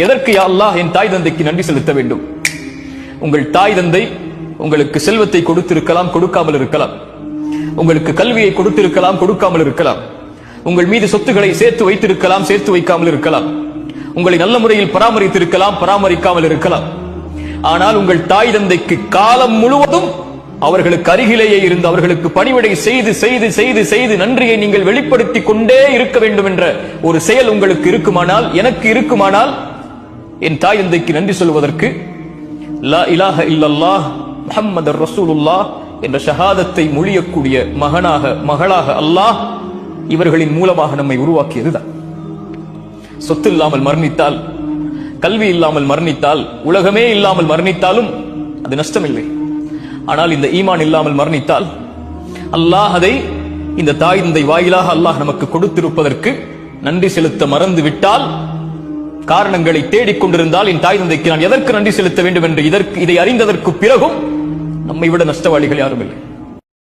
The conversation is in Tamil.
எதற்கு யா அல்லாஹ் என் தாய் தந்தைக்கு நன்றி செலுத்த வேண்டும்? உங்கள் தாய் தந்தை உங்களுக்கு செல்வத்தை கொடுத்திருக்கலாம், கொடுக்காமல் இருக்கலாம். உங்களுக்கு கல்வியை கொடுத்திருக்கலாம், கொடுக்காமல் இருக்கலாம். உங்கள் மீது சொத்துக்களை சேர்த்து வைத்திருக்கலாம், சேர்த்து வைக்காமல் இருக்கலாம். உங்களை நல்ல முறையில் பராமரித்திருக்கலாம், பராமரிக்காமல் இருக்கலாம். ஆனால் உங்கள் தாய் தந்தைக்கு காலம் முழுவதும் அவர்களுக்கு அருகிலேயே இருந்து அவர்களுக்கு பணிவிடை செய்து செய்து செய்து செய்து நன்றியை நீங்கள் வெளிப்படுத்திக் கொண்டே இருக்க வேண்டும் என்ற ஒரு செயல் உங்களுக்கு இருக்குமானால், எனக்கு இருக்குமானால், என் தாய் தந்தைக்கு நன்றி சொல்வதற்கு லா இலாஹ இல்லல்லாஹ் முஹம்மது ரசூலுல்லாஹ் என்ற ஷஹாதத்தை மொழியக்கூடிய மகளாக அல்லாஹ் இவர்களின் மூலமாக நம்மை உருவாக்கியதுதான். சொத்து இல்லாமல் மரணித்தால், கல்வி இல்லாமல் மரணித்தால், உலகமே இல்லாமல் மரணித்தாலும் அது நஷ்டமில்லை. ஆனால் இந்த ஈமான் இல்லாமல் மரணித்தால் அல்லாஹ் அதை இந்த தாய் தந்தை வாயிலாக அல்லாஹ் நமக்கு கொடுத்திருப்பதற்கு நன்றி செலுத்த மறந்து விட்டால், காரணங்களை தேடிக்கொண்டிருந்தால், என் தாய் தந்தைக்கு நான் எதற்கு நன்றி செலுத்த வேண்டும் என்று இதை அறிந்ததற்கு பிறகும் நம்மை விட நஷ்டவாளிகள் யாரும் இல்லை.